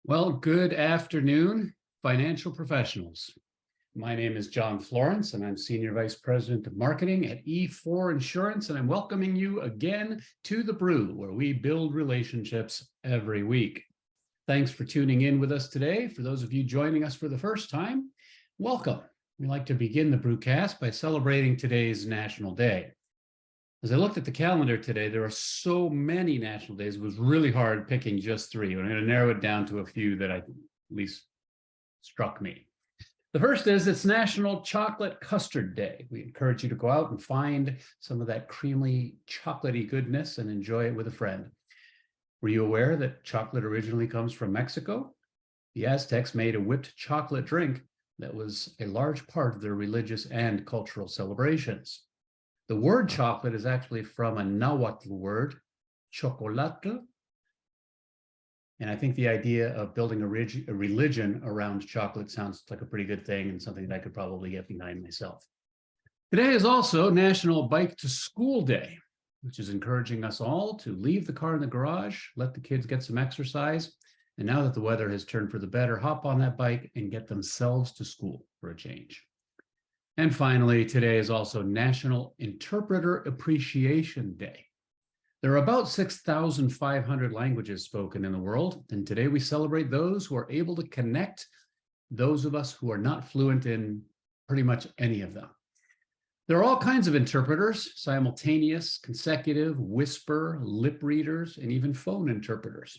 Well, good afternoon, financial professionals. My name is John Florence, and I'm Senior Vice President of Marketing at E4 Insurance, and I'm welcoming you again to The Brew, where we build relationships every week. Thanks for tuning in with us today. For those of you joining us for the first time, welcome. We'd like to begin the Brewcast by celebrating today's National Day. As I looked at the calendar today, there are so many national days. It was really hard picking just three. I'm going to narrow it down to a few that at least struck me. The first is it's National Chocolate Custard Day. We encourage you to go out and find some of that creamy, chocolatey goodness and enjoy it with a friend. Were you aware that chocolate originally comes from Mexico? The Aztecs made a whipped chocolate drink that was a large part of their religious and cultural celebrations. The word chocolate is actually from a Nahuatl word, chocolatl. And I think the idea of building a religion around chocolate sounds like a pretty good thing and something that I could probably get behind myself. Today is also National Bike to School Day, which is encouraging us all to leave the car in the garage, let the kids get some exercise. And now that the weather has turned for the better, hop on that bike and get themselves to school for a change. And finally, today is also National Interpreter Appreciation Day. There are about 6,500 languages spoken in the world, and today we celebrate those who are able to connect those of us who are not fluent in pretty much any of them. There are all kinds of interpreters: simultaneous, consecutive, whisper, lip readers, and even phone interpreters.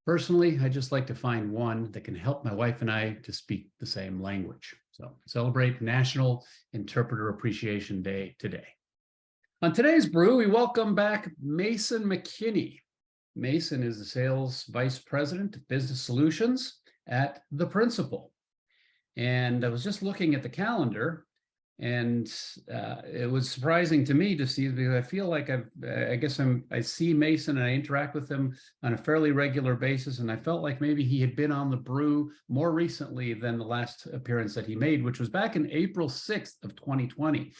Personally, I just like to find one that can help my wife and I to speak the same language. So celebrate National Interpreter Appreciation Day today. On today's brew, we welcome back Mason McKinnie. Mason is the Sales Vice President of Business Solutions at The Principal. And I was just looking at the calendar, and it was surprising to me to see, because I feel like I see Mason and I interact with him on a fairly regular basis, and I felt like maybe he had been on the brew more recently than the last appearance that he made, which was back in April 6th of 2020.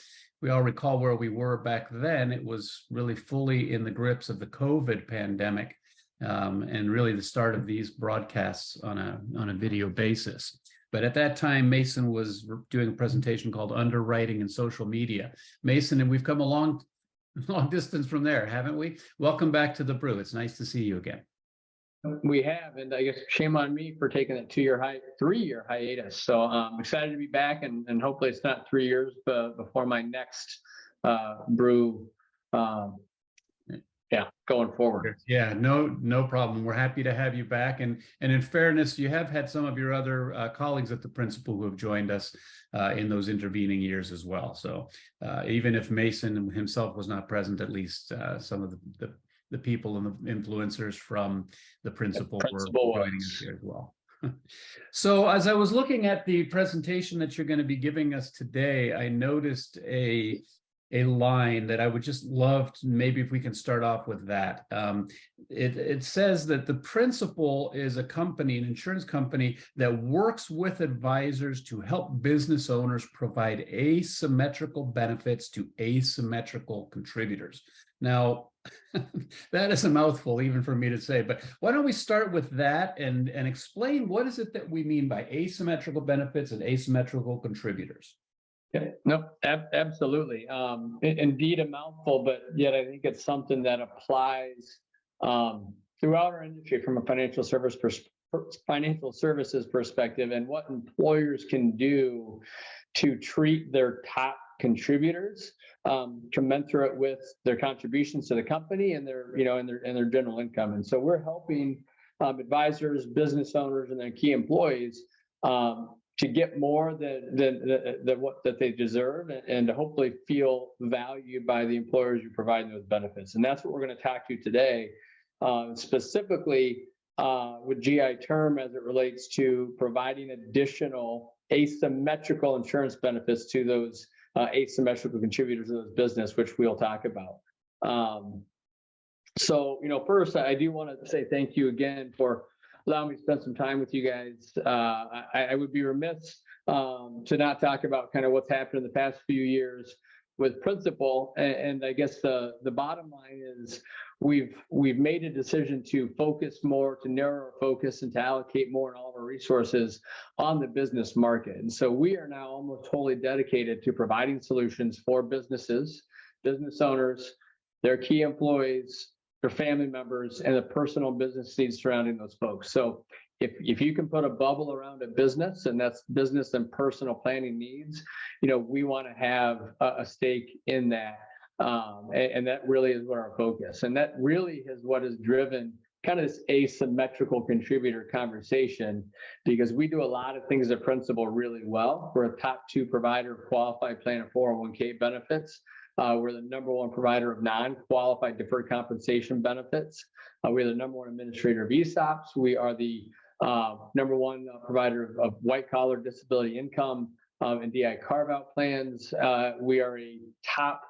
We all recall where we were back then. It was really fully in the grips of the COVID pandemic, and really the start of these broadcasts on a video basis. But at that time, Mason was doing a presentation called Underwriting and Social Media. Mason, and we've come a long distance from there, haven't we? Welcome back to The Brew. It's nice to see you again. We have, and I guess shame on me for taking that 3-year hiatus. So I'm excited to be back, and hopefully it's not 3 years before my next brew. Going forward. Yeah, no problem. We're happy to have you back. And in fairness, you have had some of your other colleagues at The Principal who have joined us in those intervening years as well. So even if Mason himself was not present, at least some of the people and the influencers from The Principal were joining us here as well. So as I was looking at the presentation that you're going to be giving us today, I noticed a line that I would just love to, maybe if we can start off with that. It says that The Principal is a company, an insurance company, that works with advisors to help business owners provide asymmetrical benefits to asymmetrical contributors. Now, that is a mouthful even for me to say, but why don't we start with that and explain what is it that we mean by asymmetrical benefits and asymmetrical contributors? Yeah, no, absolutely. Indeed a mouthful, but yet I think it's something that applies throughout our industry from a financial services perspective, and what employers can do to treat their top contributors commensurate with their contributions to the company and their general income. And so we're helping advisors, business owners, and their key employees to get more than what they deserve, and to hopefully feel valued by the employers who provide those benefits. And that's what we're going to talk to today, specifically with GI term as it relates to providing additional asymmetrical insurance benefits to those asymmetrical contributors of those business, which we'll talk about. So, first, I do want to say thank you again for allowing me to spend some time with you guys. I would be remiss to not talk about kind of what's happened in the past few years with principal, and I guess the bottom line is we've made a decision to focus more, to narrow our focus, and to allocate more in all of our resources on the business market. And so we are now almost wholly dedicated to providing solutions for businesses, business owners, their key employees, their family members, and the personal business needs surrounding those folks. So if you can put a bubble around a business, and that's business and personal planning needs, we want to have a stake in that. And that really is what our focus. And that really is what has driven kind of this asymmetrical contributor conversation, because we do a lot of things at Principal really well. We're a top 2 provider of qualified plan and 401k benefits. We're the #1 provider of non-qualified deferred compensation benefits. We're the #1 administrator of ESOPs. We are the #1 provider of white-collar disability income and DI carve-out plans. We are a top,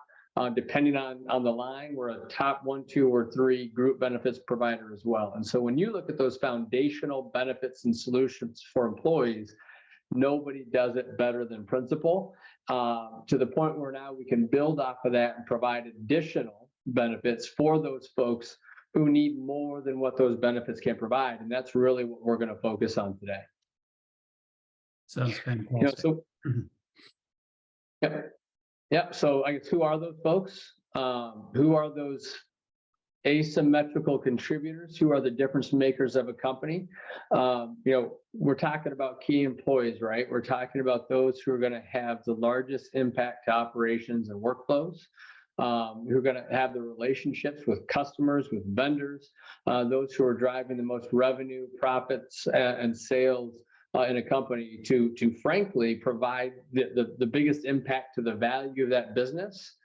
depending on the line, we're a top 1, 2, or 3 group benefits provider as well. And so when you look at those foundational benefits and solutions for employees, nobody does it better than Principal, to the point where now we can build off of that and provide additional benefits for those folks who need more than what those benefits can provide. And that's really what we're going to focus on today. Sounds fantastic. Yep. So I guess, who are those folks? Who are those asymmetrical contributors? Who are the difference makers of a company? We're talking about key employees, right? We're talking about those who are going to have the largest impact to operations and workflows, who are going to have the relationships with customers, with vendors, those who are driving the most revenue, profits, and sales in a company to frankly provide the biggest impact to the value of that business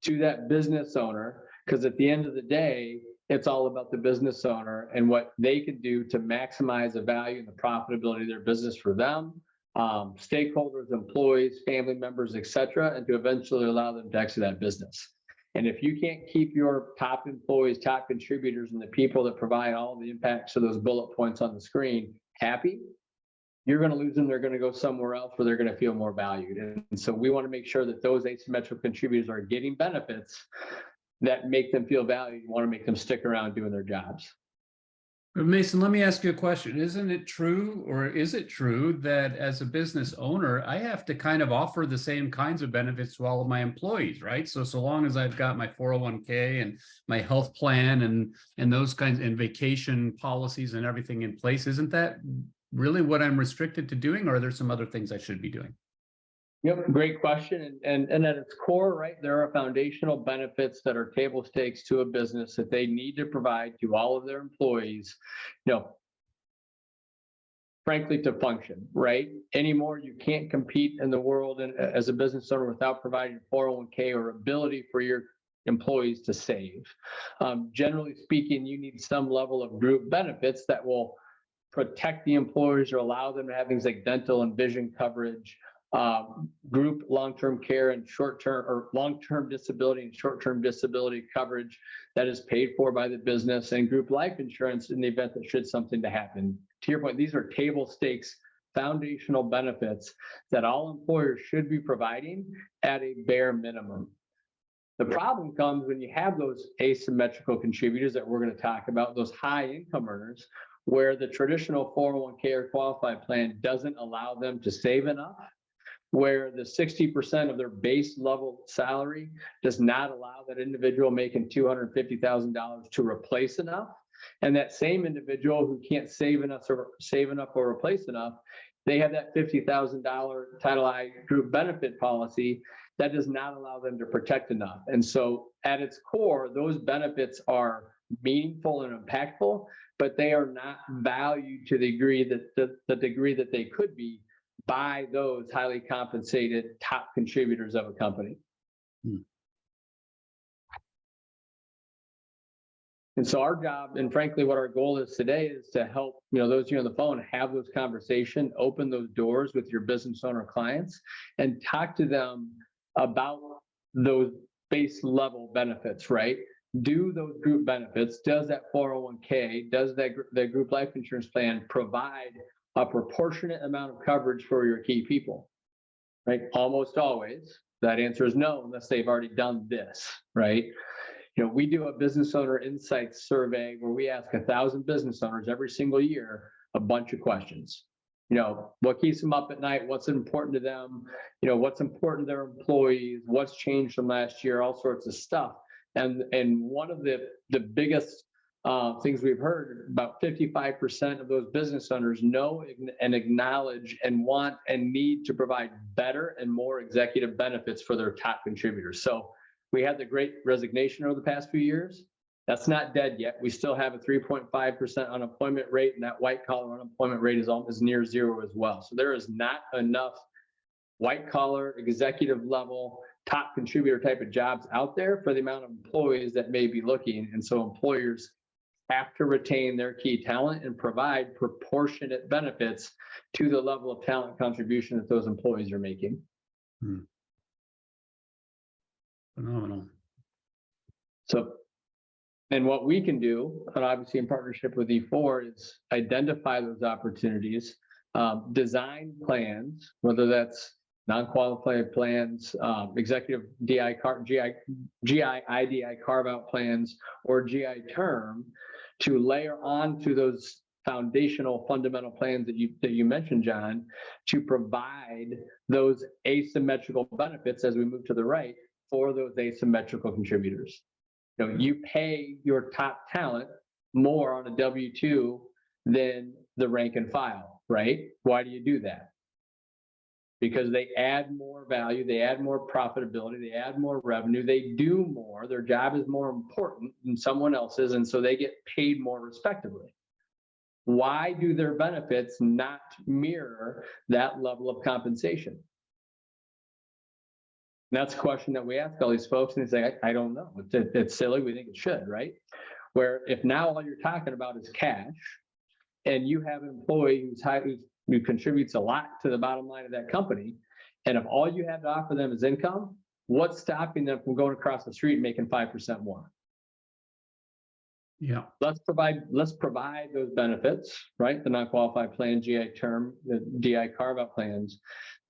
to that business owner. Because at the end of the day, it's all about the business owner and what they can do to maximize the value and the profitability of their business for them, stakeholders, employees, family members, et cetera, and to eventually allow them to exit that business. And if you can't keep your top employees, top contributors, and the people that provide all the impacts of those bullet points on the screen happy, you're going to lose them. They're going to go somewhere else where they're going to feel more valued. And so we want to make sure that those asymmetrical contributors are getting benefits that make them feel valued. You want to make them stick around doing their jobs. Mason, let me ask you a question. Isn't it true, or is it true that as a business owner, I have to kind of offer the same kinds of benefits to all of my employees, right? So long as I've got my 401k and my health plan and those kinds, and vacation policies and everything in place, isn't that really what I'm restricted to doing, or are there some other things I should be doing? Yep, great question. And at its core, right, there are foundational benefits that are table stakes to a business that they need to provide to all of their employees, frankly, to function, right? Anymore, you can't compete in the world as a business owner without providing 401k or ability for your employees to save. Generally speaking, you need some level of group benefits that will protect the employees or allow them to have things like dental and vision coverage, group long-term care and short-term or long-term disability and short-term disability coverage that is paid for by the business, and group life insurance in the event that should something to happen. To your point, these are table stakes, foundational benefits that all employers should be providing at a bare minimum. The problem comes when you have those asymmetrical contributors that we're going to talk about, those high income earners, where the traditional 401k or qualified plan doesn't allow them to save enough, where the 60% of their base level salary does not allow that individual making $250,000 to replace enough. And that same individual who can't save enough or replace enough, they have that $50,000 Title I group benefit policy that does not allow them to protect enough. And so at its core, those benefits are meaningful and impactful, but they are not valued to the degree that they could be by those highly compensated top contributors of a company. And so our job, and frankly, what our goal is today, is to help those of you on the phone have those conversations, open those doors with your business owner clients, and talk to them about those base level benefits, right? Do those group benefits, does that 401k, does that group life insurance plan provide a proportionate amount of coverage for your key people, right? Almost always. That answer is no, unless they've already done this, right? We do a business owner insights survey where we ask 1,000 business owners every single year a bunch of questions. What keeps them up at night? What's important to them? What's important to their employees? What's changed from last year? All sorts of stuff. And one of the biggest things we've heard, about 55% of those business owners know and acknowledge and want and need to provide better and more executive benefits for their top contributors. So we had the great resignation over the past few years. That's not dead yet. We still have a 3.5% unemployment rate, and that white collar unemployment rate is almost near zero as well. So there is not enough white collar, executive level, top contributor type of jobs out there for the amount of employees that may be looking. And so employers have to retain their key talent and provide proportionate benefits to the level of talent contribution that those employees are making. Phenomenal. So, and what we can do, and obviously in partnership with E4, is identify those opportunities, design plans, whether that's non-qualified plans, executive GI, IDI carve-out plans, or GI term, to layer on to those foundational fundamental plans that you mentioned, John, to provide those asymmetrical benefits as we move to the right for those asymmetrical contributors. You pay your top talent more on a W-2 than the rank and file, right? Why do you do that? Because they add more value, they add more profitability, they add more revenue, they do more, their job is more important than someone else's, and so they get paid more respectively. Why do their benefits not mirror that level of compensation? And that's a question that we ask all these folks, and they say, I don't know. It's silly, we think it should, right? Where if now all you're talking about is cash, and you have an employee who contributes a lot to the bottom line of that company, and if all you have to offer them is income, what's stopping them from going across the street and making 5% more? Yeah. Let's provide those benefits, right? The non-qualified plan, GI term, the DI carve-out plans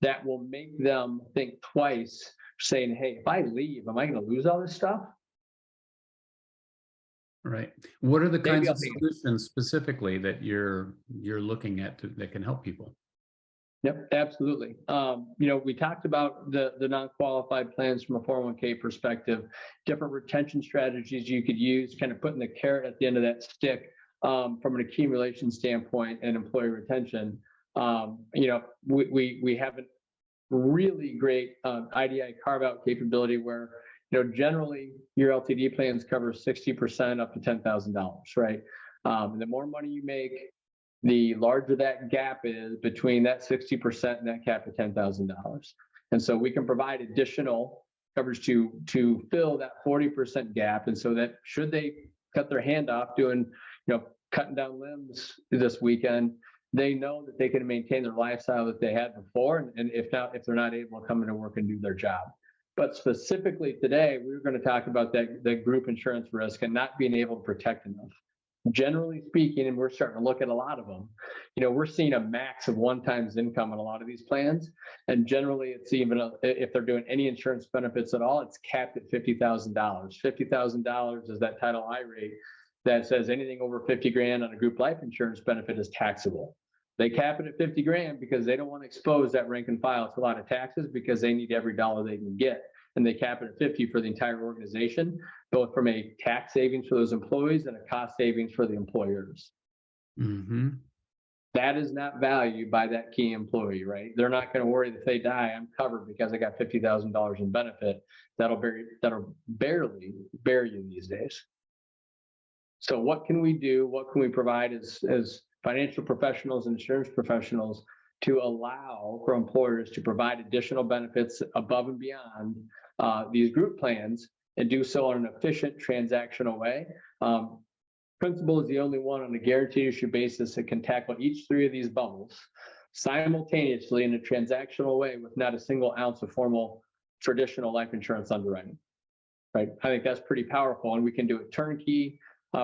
that will make them think twice, saying, hey, if I leave, am I going to lose all this stuff? Right. What are the kinds of solutions specifically that you're looking at that can help people? Yep, absolutely. We talked about the non-qualified plans from a 401k perspective, different retention strategies you could use, kind of putting the carrot at the end of that stick from an accumulation standpoint and employee retention. We have a really great IDI carve-out capability where generally your LTD plans cover 60% up to $10,000, right? And the more money you make, the larger that gap is between that 60% and that cap of $10,000. And so we can provide additional coverage to fill that 40% gap. And so that should they cut their hand off doing, cutting down limbs this weekend, they know that they can maintain their lifestyle that they had before. And if they're not able to come into work and do their job. But specifically today, we were going to talk about that group insurance risk and not being able to protect enough. Generally speaking, and we're starting to look at a lot of them, we're seeing a max of 1 times income in a lot of these plans. And generally it's even, if they're doing any insurance benefits at all, it's capped at $50,000. $50,000 is that Title I rate that says anything over 50 grand on a group life insurance benefit is taxable. They cap it at 50 grand because they don't want to expose that rank and file to a lot of taxes because they need every dollar they can get. And they cap it at 50 for the entire organization, both from a tax savings for those employees and a cost savings for the employers. Mm-hmm. That is not valued by that key employee, right? They're not going to worry that if they die, I'm covered because I got $50,000 in benefit. That'll barely bury you these days. So what can we do? What can we provide as financial professionals and insurance professionals to allow for employers to provide additional benefits above and beyond these group plans and do so in an efficient transactional way? Principal is the only one on a guaranteed issue basis that can tackle each 3 of these bubbles simultaneously in a transactional way with not a single ounce of formal traditional life insurance underwriting, right? I think that's pretty powerful, and we can do it turnkey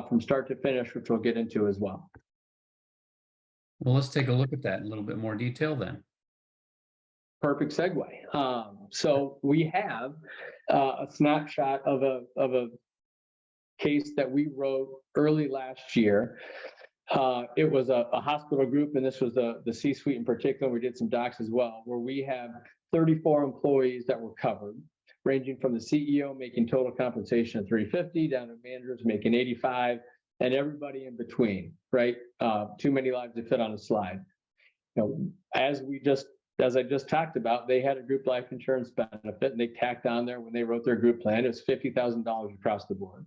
from start to finish, which we'll get into as well. Well, let's take a look at that in a little bit more detail then. Perfect segue. So we have a snapshot of a case that we wrote early last year. It was a hospital group, and this was the C-suite in particular. We did some docs as well, where we have 34 employees that were covered, ranging from the CEO making total compensation of $350 down to managers making $85, and everybody in between, right? Too many lives to fit on a slide. As I just talked about, they had a group life insurance benefit, and they tacked on there when they wrote their group plan. It was $50,000 across the board.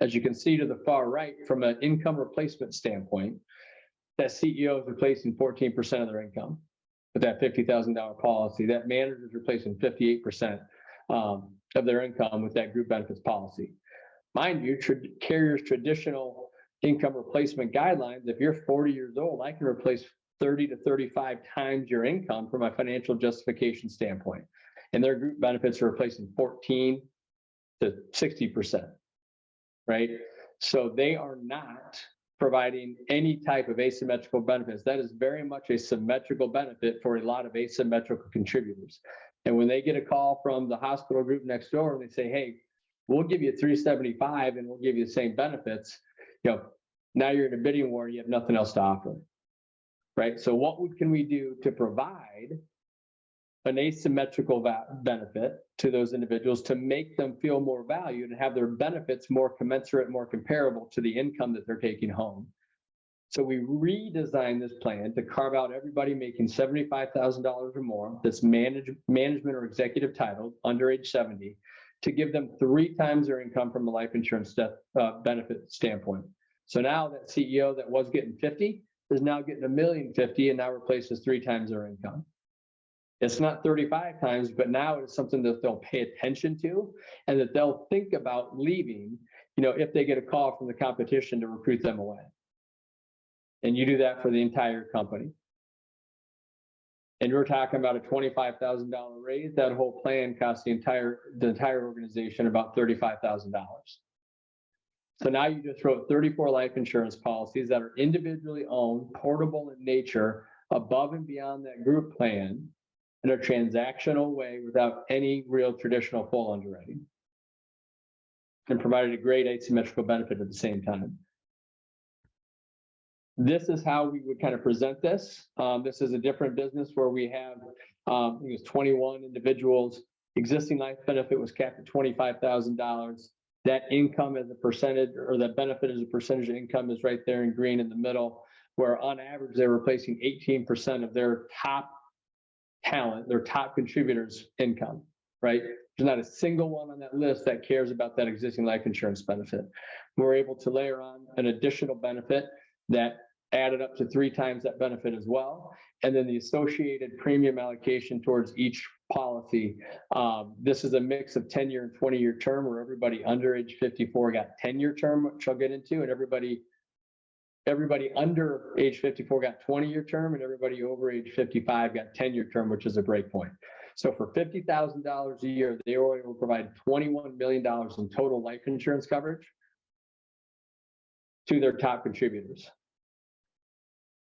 As you can see to the far right, from an income replacement standpoint, that CEO is replacing 14% of their income with that $50,000 policy. That manager is replacing 58% of their income with that group benefits policy. Mind you, carriers' traditional income replacement guidelines, if you're 40 years old, I can replace 30 to 35 times your income from a financial justification standpoint. And their group benefits are replacing 14 to 60%. Right? So they are not providing any type of asymmetrical benefits. That is very much a symmetrical benefit for a lot of asymmetrical contributors. And when they get a call from the hospital group next door and they say, hey, we'll give you $375 and we'll give you the same benefits, now you're in a bidding war, you have nothing else to offer. Right? So what can we do to provide an asymmetrical benefit to those individuals to make them feel more valued and have their benefits more commensurate, more comparable to the income that they're taking home? So we redesigned this plan to carve out everybody making $75,000 or more that's management or executive title under age 70, to give them 3 times their income from a life insurance benefit standpoint. So now that CEO that was getting 50 is now getting $1,050,000 and now replaces 3 times their income. It's not 35 times, but now it's something that they'll pay attention to and that they'll think about leaving, if they get a call from the competition to recruit them away. And you do that for the entire company. And we're talking about a $25,000 raise. That whole plan costs the entire organization about $35,000. So now you just wrote 34 life insurance policies that are individually owned, portable in nature, above and beyond that group plan, in a transactional way without any real traditional full underwriting, and provided a great asymmetrical benefit at the same time. This is how we would kind of present this. This is a different business where we have, I think it was 21 individuals. Existing life benefit was capped at $25,000. That income as a percentage, or that benefit as a percentage of income, is right there in green in the middle, where on average they're replacing 18% of their top talent, their top contributors' income, right? There's not a single one on that list that cares about that existing life insurance benefit. We're able to layer on an additional benefit that added up to 3 times that benefit as well. And then the associated premium allocation towards each policy. This is a mix of 10-year and 20-year term, where everybody under age 54 got 10-year term, which I'll get into, and everybody under age 54 got 20-year term, and everybody over age 55 got 10-year term, which is a break point. So for $50,000 a year, they were able to provide $21 million in total life insurance coverage to their top contributors.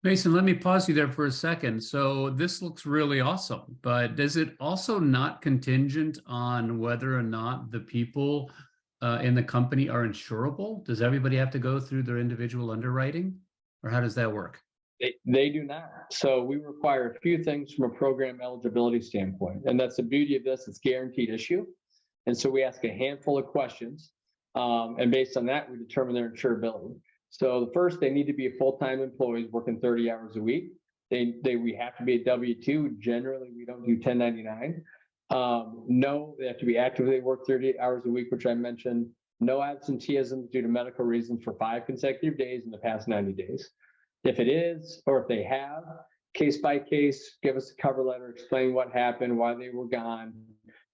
Mason, let me pause you there for a second. So this looks really awesome, but is it also not contingent on whether or not the people in the company are insurable? Does everybody have to go through their individual underwriting, or how does that work? They do not. So we require a few things from a program eligibility standpoint, and that's the beauty of this. It's guaranteed issue. And so we ask a handful of questions, and based on that, we determine their insurability. So the first, they need to be full-time employees working 30 hours a week. We have to be a W-2. Generally, we don't do 1099. No, they have to be actively work 38 hours a week, which I mentioned. No absenteeism due to medical reasons for 5 consecutive days in the past 90 days. If it is, or if they have, case by case, give us a cover letter, explain what happened, why they were gone.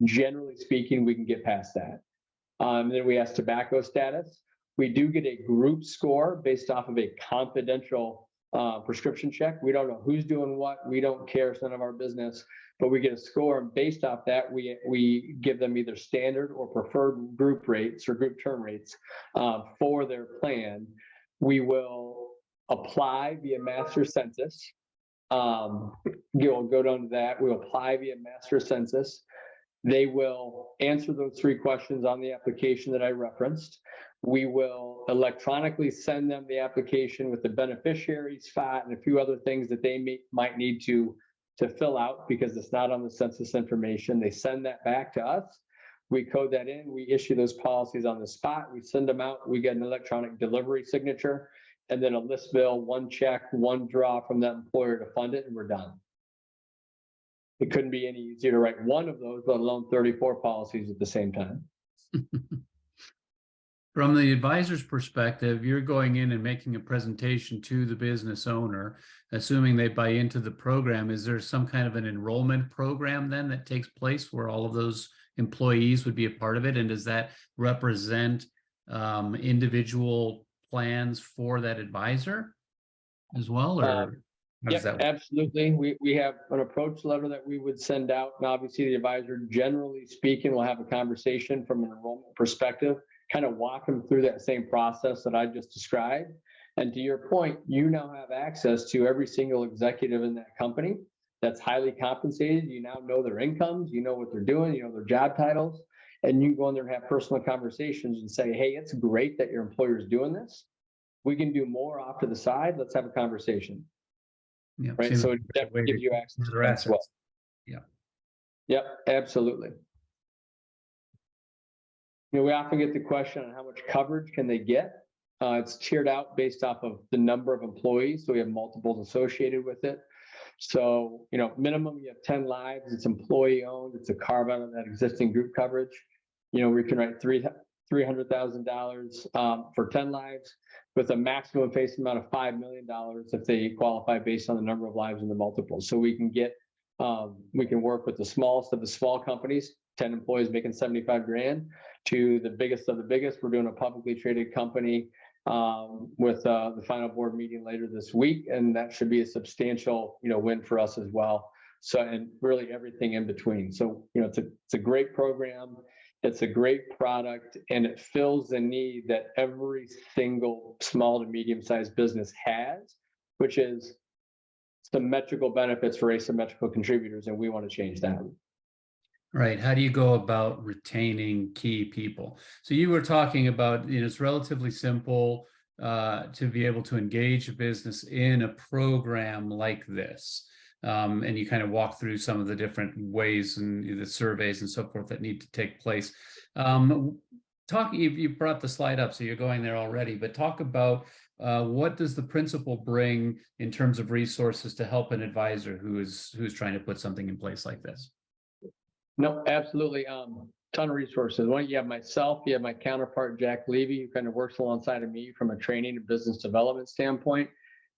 Generally speaking, we can get past that. Then we ask tobacco status. We do get a group score based off of a confidential prescription check. We don't know who's doing what. We don't care. It's none of our business. But we get a score, and based off that, we give them either standard or preferred group rates or group term rates for their plan. We will apply via master census You'll go down to that. We'll apply via master census. They will answer those 3 questions on the application that I referenced. We will electronically send them the application with the beneficiary spot and a few other things that they might need to fill out because it's not on the census information. They send that back to us. We code that in. We issue those policies on the spot. We send them out. We get an electronic delivery signature and then a list bill, 1 check, 1 draw from that employer to fund it, and we're done. It couldn't be any easier to write one of those, let alone 34 policies at the same time. From the advisor's perspective, you're going in and making a presentation to the business owner, assuming they buy into the program. Is there some kind of an enrollment program then that takes place where all of those employees would be a part of it? And does that represent individual plans for that advisor as well? Or how does that work? Absolutely. We have an approach letter that we would send out. And obviously the advisor, generally speaking, will have a conversation from an enrollment perspective, kind of walk them through that same process that I just described. And to your point, you now have access to every single executive in that company that's highly compensated. You now know their incomes, you know what they're doing, you know their job titles, and you can go in there and have personal conversations and say, hey, it's great that your employer is doing this. We can do more off to the side. Let's have a conversation. Yeah, right. So it definitely gives you access to that as well. Yeah. Yep, absolutely. You know, we often get the question on how much coverage can they get. It's tiered out based off of the number of employees. So we have multiples associated with it. So, you know, minimum you have 10 lives, it's employee owned, it's a carve out of that existing group coverage. You know, we can write $300,000 for 10 lives with a maximum face amount of $5 million if they qualify based on the number of lives in the multiples. So we can get, we can work with the smallest of the small companies, 10 employees making 75 grand, to the biggest of the biggest. We're doing a publicly traded company with the final board meeting later this week, and that should be a substantial, you know, win for us as well. So, and really everything in between. So, you know, it's a great program. It's a great product, and it fills the need that every single small to medium-sized business has, which is symmetrical benefits for asymmetrical contributors, and we want to change that. Right. How do you go about retaining key people? So you were talking about, you know, it's relatively simple to be able to engage a business in a program like this. And you kind of walk through some of the different ways and the surveys and so forth that need to take place. You brought the slide up, so you're going there already, but talk about what does the principal bring in terms of resources to help an advisor who's trying to put something in place like this? No, absolutely. Ton of resources. One, you have myself, you have my counterpart, Jack Levy, who kind of works alongside of me from a training and business development standpoint.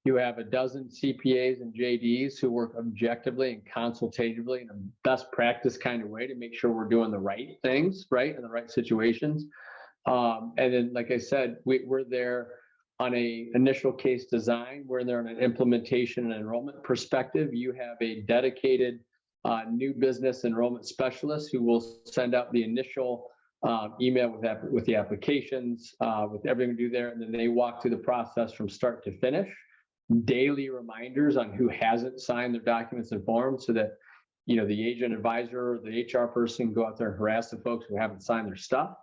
You have a dozen CPAs and JDs who work objectively and consultatively in a best practice kind of way to make sure we're doing the right things, right, in the right situations. And then, like I said, we're there on a initial case design. We're there on an implementation and enrollment perspective. You have a dedicated new business enrollment specialist who will send out the initial email with the applications, with everything to do there, and then they walk through the process from start to finish. Daily reminders on who hasn't signed their documents and forms, so that, you know, the agent advisor or the HR person go out there and harass the folks who haven't signed their stuff.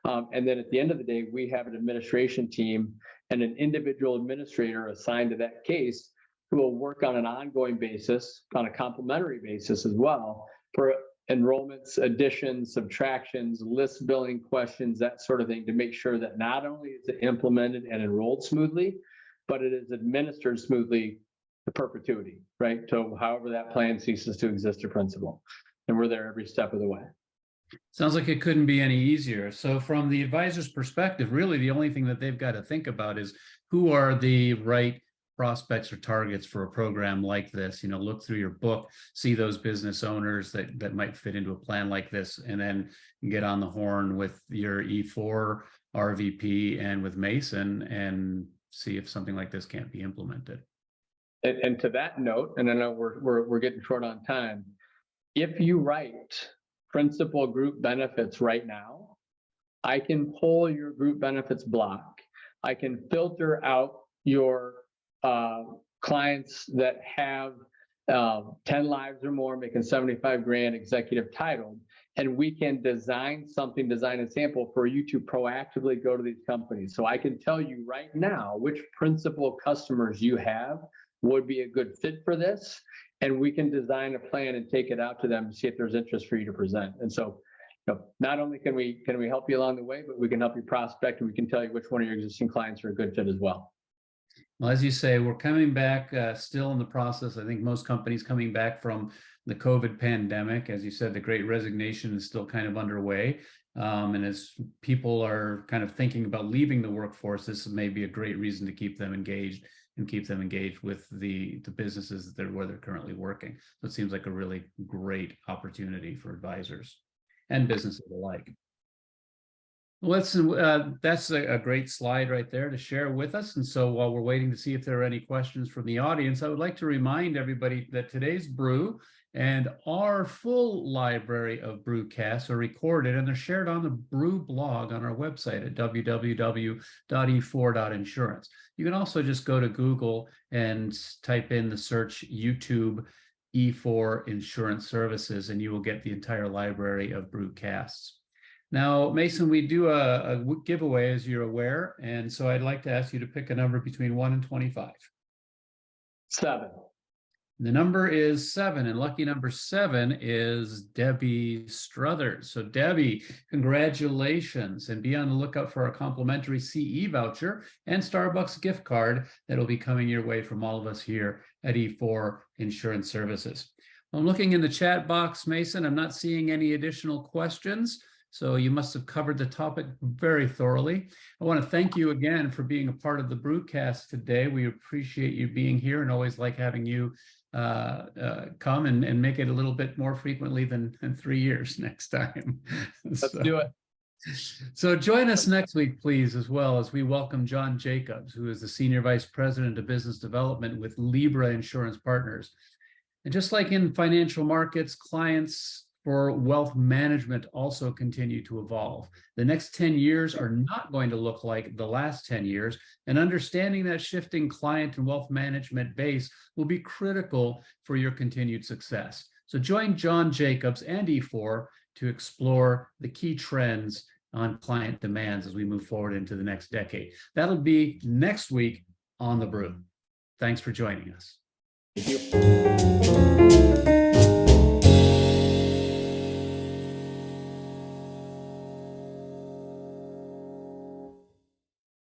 And then at the end of the day, we have an administration team and an individual administrator assigned to that case who will work on an ongoing basis, on a complementary basis as well, for enrollments, additions, subtractions, list billing questions, that sort of thing, to make sure that not only is it implemented and enrolled smoothly, but it is administered smoothly to perpetuity, right? So however that plan ceases to exist or principle. And we're there every step of the way. Sounds like it couldn't be any easier. So from the advisor's perspective, really the only thing that they've got to think about is who are the right prospects or targets for a program like this. You know, look through your book, see those business owners that might fit into a plan like this, and then get on the horn with your E4 RVP and with Mason and see if something like this can't be implemented. And to that note, and I know we're getting short on time, if you write principal group benefits right now, I can pull your group benefits block. I can filter out your clients that have 10 lives or more, making 75 grand, executive titled, and we can design a sample for you to proactively go to these companies. So I can tell you right now which principal customers you have would be a good fit for this, and we can design a plan and take it out to them and see if there's interest for you to present. And so, not only can we help you along the way, but we can help you prospect, and we can tell you which one of your existing clients are a good fit as well. Well, as you say, we're coming back, still in the process. I think most companies coming back from the COVID pandemic. As you said, the Great Resignation is still kind of underway. And as people are kind of thinking about leaving the workforce, this may be a great reason to keep them engaged with the businesses where they're currently working. So it seems like a really great opportunity for advisors and businesses alike. That's a great slide right there to share with us. And so while we're waiting to see if there are any questions from the audience, I would like to remind everybody that today's brew and our full library of brewcasts are recorded and they're shared on the Brew blog on our website at www.e4.insurance. You can also just go to Google and type in the search YouTube E4 Insurance Services, and you will get the entire library of brewcasts. Now, Mason, we do a giveaway, as you're aware, and so I'd like to ask you to pick a number between 1 and 25. 7. The number is 7, and lucky number 7 is Debbie Struthers. So Debbie, congratulations, and be on the lookout for our complimentary CE voucher and Starbucks gift card that'll be coming your way from all of us here at E4 Insurance Services. I'm looking in the chat box, Mason. I'm not seeing any additional questions. So you must have covered the topic very thoroughly. I want to thank you again for being a part of the Brewcast today. We appreciate you being here and always like having you come and make it a little bit more frequently than 3 years next time. Let's do it. So join us next week, please, as well as we welcome John Jacobs, who is the Senior Vice President of Business Development with Libra Insurance Partners. And just like in financial markets, clients for wealth management also continue to evolve. The next 10 years are not going to look like the last 10 years, and understanding that shifting client and wealth management base will be critical for your continued success. So join John Jacobs and E4 to explore the key trends on client demands as we move forward into the next decade. That'll be next week on The Brew. Thanks for joining us. Thank you.